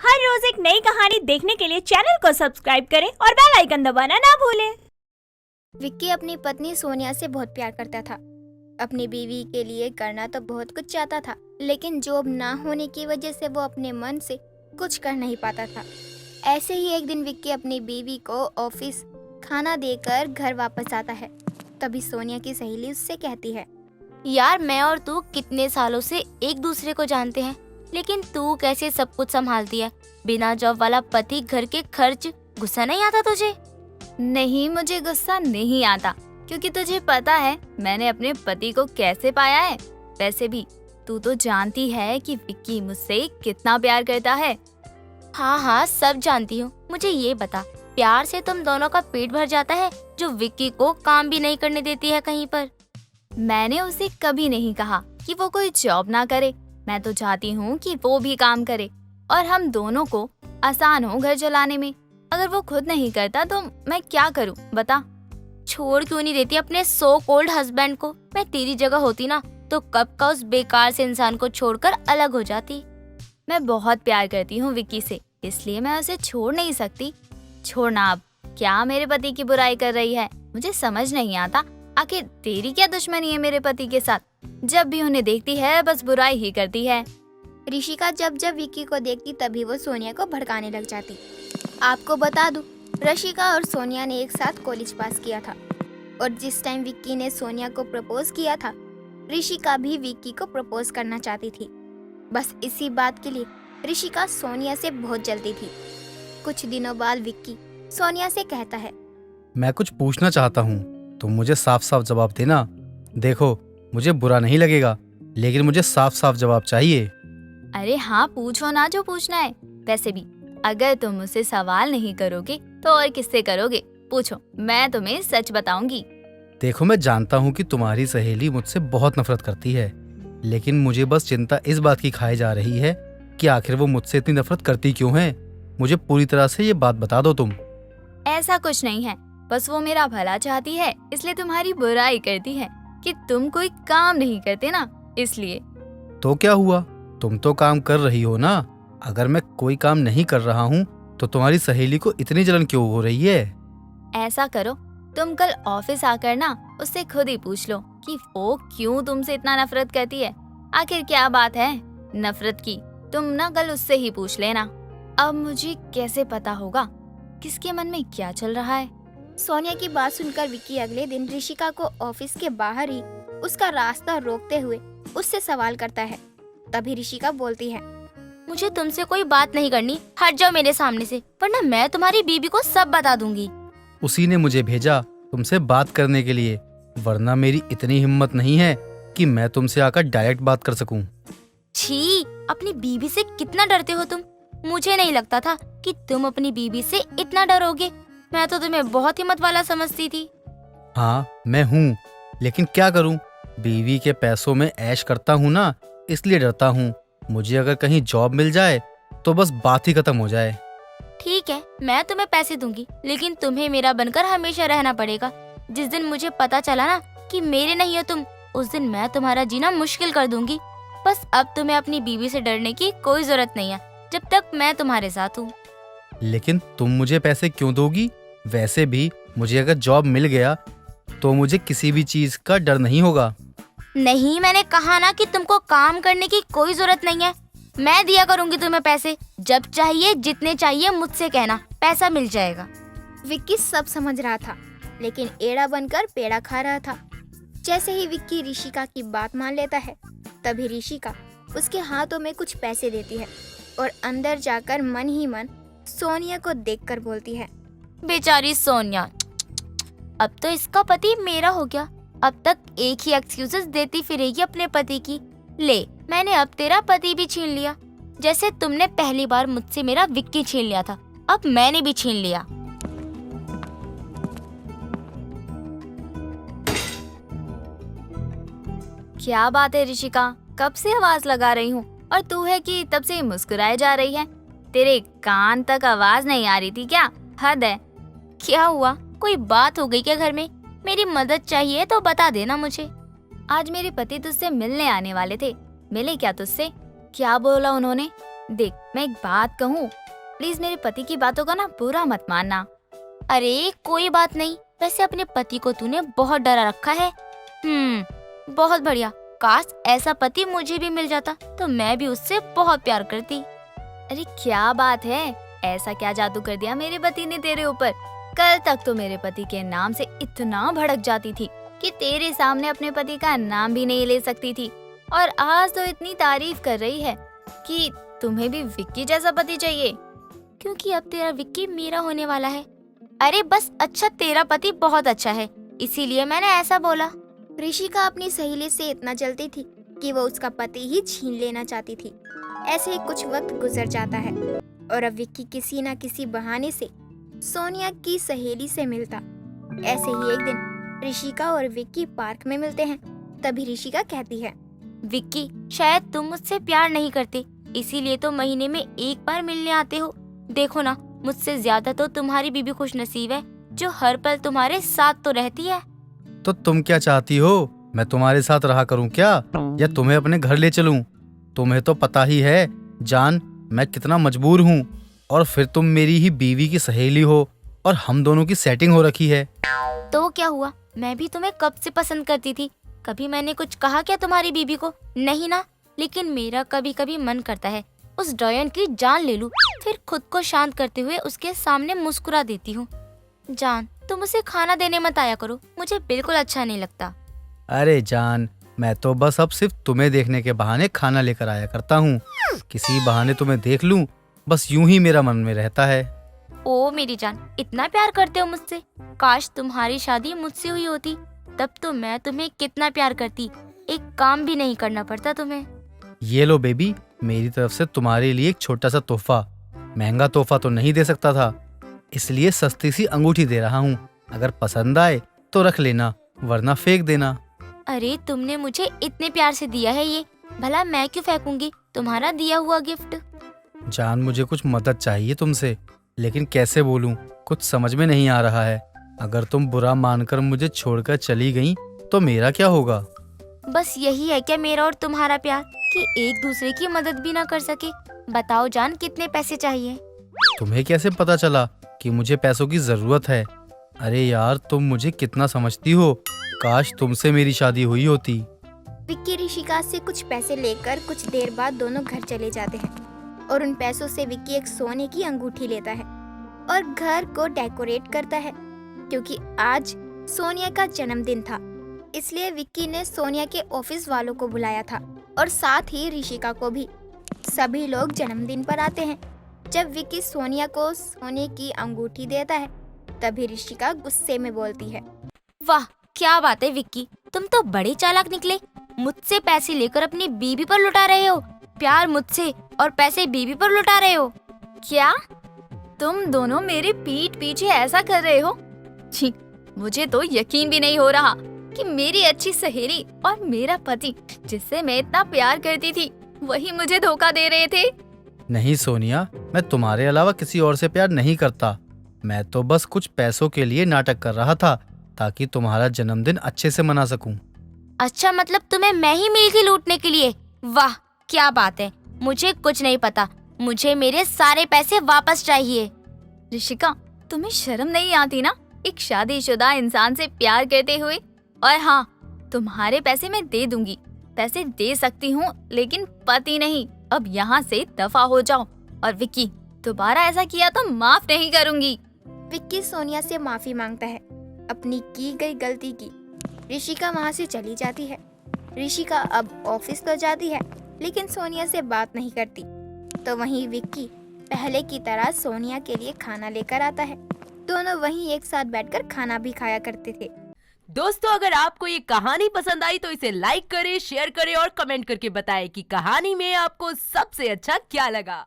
हर रोज एक नई कहानी देखने के लिए चैनल को सब्सक्राइब करें और बेल आइकन दबाना ना भूलें। विक्की अपनी पत्नी सोनिया से बहुत प्यार करता था। अपनी बीवी के लिए करना तो बहुत कुछ चाहता था, लेकिन जॉब ना होने की वजह से वो अपने मन से कुछ कर नहीं पाता था। ऐसे ही एक दिन विक्की अपनी बीवी को ऑफिस खाना देकर घर वापस आता है। तभी सोनिया की सहेली उससे कहती है, यार मैं और तू कितने सालों से एक दूसरे को जानते हैं, लेकिन तू कैसे सब कुछ संभालती है? बिना जॉब वाला पति, घर के खर्च, गुस्सा नहीं आता तुझे? नहीं, मुझे गुस्सा नहीं आता, क्योंकि तुझे पता है मैंने अपने पति को कैसे पाया है। वैसे भी तू तो जानती है कि विक्की मुझसे कितना प्यार करता है। हाँ सब जानती हूँ। मुझे ये बता, प्यार से तुम दोनों का पेट भर जाता है जो विक्की को काम भी नहीं करने देती है कहीं पर? मैंने उसे कभी नहीं कहा कि वो कोई जॉब ना करे। मैं तो चाहती हूँ कि वो भी काम करे और हम दोनों को आसान हो घर चलाने में। अगर वो खुद नहीं करता तो मैं क्या करूँ बता? छोड़ क्यों नहीं देती अपने सो कॉल्ड हस्बैंड को? मैं तेरी जगह होती ना तो कब का उस बेकार से इंसान को छोड़कर अलग हो जाती। मैं बहुत प्यार करती हूँ विक्की से, इसलिए मैं उसे छोड़ नहीं सकती। छोड़ना अब क्या मेरे पति की बुराई कर रही है? मुझे समझ नहीं आता, आखिर तेरी क्या दुश्मनी है मेरे पति के साथ? जब भी उन्हें देखती है बस बुराई ही करती है। ऋषिका जब जब विक्की को देखती तभी वो सोनिया को भड़काने लग जाती। आपको बता दूं, ऋषिका और सोनिया ने एक साथ कॉलेज पास किया था और जिस टाइम विक्की ने सोनिया को प्रपोज किया था, ऋषिका भी विक्की को प्रपोज करना चाहती थी। बस इसी बात के लिए ऋषिका सोनिया से बहुत जलती थी। कुछ दिनों बाद विक्की सोनिया से कहता है, मैं कुछ पूछना चाहता हूँ, तुम मुझे साफ साफ जवाब देना। देखो, मुझे बुरा नहीं लगेगा, लेकिन मुझे साफ साफ जवाब चाहिए। अरे हाँ, पूछो ना जो पूछना है। वैसे भी अगर तुम मुझसे सवाल नहीं करोगे तो और किससे करोगे? पूछो, मैं तुम्हें सच बताऊंगी। देखो, मैं जानता हूँ कि तुम्हारी सहेली मुझसे बहुत नफरत करती है, लेकिन मुझे बस चिंता इस बात की खाई जा रही है कि आखिर वो मुझसे इतनी नफरत करती क्यों है। मुझे पूरी तरह से ये बात बता दो तुम। ऐसा कुछ नहीं है, बस वो मेरा भला चाहती है, इसलिए तुम्हारी बुराई करती है कि तुम कोई काम नहीं करते ना, इसलिए। तो क्या हुआ? तुम तो काम कर रही हो ना। अगर मैं कोई काम नहीं कर रहा हूँ तो तुम्हारी सहेली को इतनी जलन क्यों हो रही है? ऐसा करो, तुम कल ऑफिस आकर ना उससे खुद ही पूछ लो कि वो क्यों तुमसे इतना नफरत करती है। आखिर क्या बात है नफरत की? तुम ना कल उससे ही पूछ लेना। अब मुझे कैसे पता होगा किसके मन में क्या चल रहा है? सोनिया की बात सुनकर विक्की अगले दिन ऋषिका को ऑफिस के बाहर ही उसका रास्ता रोकते हुए उससे सवाल करता है। तभी ऋषिका बोलती है, मुझे तुमसे कोई बात नहीं करनी, हट जाओ मेरे सामने से, वरना मैं तुम्हारी बीबी को सब बता दूंगी। उसी ने मुझे भेजा तुमसे बात करने के लिए, वरना मेरी इतनी हिम्मत नहीं है कि मैं तुमसे आकर डायरेक्ट बात कर सकूं। छी, अपनी बीबी से कितना डरते हो तुम? मुझे नहीं लगता था कि तुम अपनी बीबी से इतना डरोगे। मैं तो तुम्हें बहुत हिम्मत वाला समझती थी। हाँ, मैं हूँ, लेकिन क्या करूँ? बीवी के पैसों में ऐश करता हूँ ना, इसलिए डरता हूँ। मुझे अगर कहीं जॉब मिल जाए तो बस बात ही खत्म हो जाए। ठीक है, मैं तुम्हें पैसे दूंगी, लेकिन तुम्हें मेरा बनकर हमेशा रहना पड़ेगा। जिस दिन मुझे पता चला ना कि मेरे नहीं हो तुम, उस दिन मैं तुम्हारा जीना मुश्किल कर दूंगी। बस अब तुम्हें अपनी बीवी से डरने की कोई जरूरत नहीं है, जब तक मैं तुम्हारे साथ हूँ। लेकिन तुम मुझे पैसे क्यों दोगी? वैसे भी मुझे अगर जॉब मिल गया तो मुझे किसी भी चीज का डर नहीं होगा। नहीं, मैंने कहा ना कि तुमको काम करने की कोई जरूरत नहीं है। मैं दिया करूंगी तुम्हें पैसे, जब चाहिए जितने चाहिए मुझसे कहना, पैसा मिल जाएगा। विक्की सब समझ रहा था, लेकिन एड़ा बनकर पेड़ा खा रहा था। जैसे ही विक्की ऋषिका की बात मान लेता है, तभी ऋषिका उसके हाथों में कुछ पैसे देती है और अंदर जाकर मन ही मन सोनिया को देखकर बोलती है, बेचारी सोनिया, अब तो इसका पति मेरा हो गया। अब तक एक ही एक्सक्यूजेस देती फिरेगी अपने पति की। ले, मैंने अब तेरा पति भी छीन लिया, जैसे तुमने पहली बार मुझसे मेरा विक्की छीन लिया था, अब मैंने भी छीन लिया। क्या बात है ऋषिका, कब से आवाज लगा रही हूँ और तू है कि तब से मुस्कुराए जा रही है? तेरे कान तक आवाज नहीं आ रही थी क्या? हद है। क्या हुआ, कोई बात हो गई क्या घर में? मेरी मदद चाहिए तो बता देना मुझे। आज मेरे पति तुझसे मिलने आने वाले थे, मिले क्या तुझसे? क्या बोला उन्होंने? देख, मैं एक बात कहूँ, प्लीज मेरे पति की बातों का ना बुरा मत मानना। अरे कोई बात नहीं, वैसे अपने पति को तूने बहुत डरा रखा है। बहुत बढ़िया। काश ऐसा पति मुझे भी मिल जाता तो मैं भी उससे बहुत प्यार करती। अरे क्या बात है, ऐसा क्या जादू कर दिया मेरे पति ने तेरे ऊपर? कल तक तो मेरे पति के नाम से इतना भड़क जाती थी कि तेरे सामने अपने पति का नाम भी नहीं ले सकती थी, और आज तो इतनी तारीफ कर रही है कि तुम्हें भी विक्की जैसा पति चाहिए। क्योंकि अब तेरा विक्की मेरा होने वाला है। अरे बस अच्छा, तेरा पति बहुत अच्छा है इसीलिए मैंने ऐसा बोला। ऋषिका अपनी सहेली से इतना जलती थी कि वो उसका पति ही छीन लेना चाहती थी। ऐसे ही कुछ वक्त गुजर जाता है और अब विक्की किसी न किसी बहाने से सोनिया की सहेली से मिलता। ऐसे ही एक दिन ऋषिका और विक्की पार्क में मिलते हैं। तभी ऋषिका कहती है, विक्की, शायद तुम मुझसे प्यार नहीं करते इसीलिए तो महीने में एक बार मिलने आते हो। देखो ना, मुझसे ज्यादा तो तुम्हारी बीबी खुशनसीब है जो हर पल तुम्हारे साथ तो रहती है। तो तुम क्या चाहती हो, मैं तुम्हारे साथ रहा करूं क्या, या तुम्हें अपने घर ले चलूं? तुम्हें तो पता ही है जान, मैं कितना मजबूर हूं, और फिर तुम मेरी ही बीवी की सहेली हो और हम दोनों की सेटिंग हो रखी है। तो क्या हुआ, मैं भी तुम्हें कब से पसंद करती थी। कभी मैंने कुछ कहा क्या तुम्हारी बीबी को? नहीं ना। लेकिन मेरा कभी कभी मन करता है उस डॉयन की जान ले लूं, फिर खुद को शांत करते हुए उसके सामने मुस्कुरा देती हूँ। जान, तुम उसे खाना देने मत आया करो, मुझे बिल्कुल अच्छा नहीं लगता। अरे जान, मैं तो बस अब सिर्फ तुम्हें देखने के बहाने खाना लेकर आया करता हूँ। किसी बहाने तुम्हें देख लूं, बस यूं ही मेरा मन में रहता है। ओ मेरी जान, इतना प्यार करते हो मुझसे। काश तुम्हारी शादी मुझसे हुई होती, तब तो मैं तुम्हें कितना प्यार करती। एक काम भी नहीं करना पड़ता तुम्हें। ये लो बेबी, मेरी तरफ से तुम्हारे लिए एक छोटा सा तोहफा। महंगा तोहफा तो नहीं दे सकता था, इसलिए सस्ती सी अंगूठी दे रहा हूँ। अगर पसंद आए तो रख लेना, वरना फेंक देना। अरे तुमने मुझे इतने प्यार से दिया है ये, भला मैं क्यों फेंकूंगी तुम्हारा दिया हुआ गिफ्ट। जान, मुझे कुछ मदद चाहिए तुमसे, लेकिन कैसे बोलूं, कुछ समझ में नहीं आ रहा है। अगर तुम बुरा मानकर मुझे छोड़कर चली गई तो मेरा क्या होगा? बस यही है क्या मेरा और तुम्हारा प्यार, कि एक दूसरे की मदद भी ना कर सके? बताओ जान, कितने पैसे चाहिए? तुम्हें कैसे पता चला कि मुझे पैसों की जरूरत है? अरे यार, तुम मुझे कितना समझती हो। काश तुमसे मेरी शादी हुई होती। विक्की ऋषिका से कुछ पैसे लेकर कुछ देर बाद दोनों घर चले जाते हैं और उन पैसों से विक्की एक सोने की अंगूठी लेता है और घर को डेकोरेट करता है। क्योंकि आज सोनिया का जन्मदिन था, इसलिए विक्की ने सोनिया के ऑफिस वालों को बुलाया था और साथ ही ऋषिका को भी। सभी लोग जन्मदिन पर आते हैं। जब विक्की सोनिया को सोने की अंगूठी देता है तभी ऋषिका गुस्से में बोलती है, वाह क्या बात है विक्की, तुम तो बड़े चालाक निकले। मुझसे पैसे लेकर अपनी बीबी पर लुटा रहे हो, प्यार मुझसे और पैसे बीबी पर लुटा रहे हो। क्या तुम दोनों मेरे पीठ पीछे ऐसा कर रहे हो? छी, मुझे तो यकीन भी नहीं हो रहा कि मेरी अच्छी सहेली और मेरा पति, जिससे मैं इतना प्यार करती थी, वही मुझे धोखा दे रहे थे। नहीं सोनिया, मैं तुम्हारे अलावा किसी और से प्यार नहीं करता। मैं तो बस कुछ पैसों के लिए नाटक कर रहा था ताकि तुम्हारा जन्मदिन अच्छे से मना सकूं। अच्छा, मतलब तुम्हें मैं ही मिल गई लूटने के लिए? वाह क्या बात है। मुझे कुछ नहीं पता, मुझे मेरे सारे पैसे वापस चाहिए। ऋषिका, तुम्हें शर्म नहीं आती ना, एक शादीशुदा इंसान से प्यार करते हुए? और हाँ, तुम्हारे पैसे मैं दे दूंगी, पैसे दे सकती हूँ, लेकिन पति नहीं। अब यहाँ से दफा हो जाओ। और विक्की, दोबारा ऐसा किया तो माफ नहीं करूंगी। विक्की सोनिया से माफी मांगता है अपनी की गई गलती की। ऋषिका वहाँ से चली जाती है। ऋषिका अब ऑफिस तो जाती है लेकिन सोनिया से बात नहीं करती। तो वहीं विक्की पहले की तरह सोनिया के लिए खाना लेकर आता है। दोनों वहीं एक साथ बैठकर खाना भी खाया करते थे। दोस्तों, अगर आपको ये कहानी पसंद आई तो इसे लाइक करें, शेयर करें और कमेंट करके बताएं कि कहानी में आपको सबसे अच्छा क्या लगा।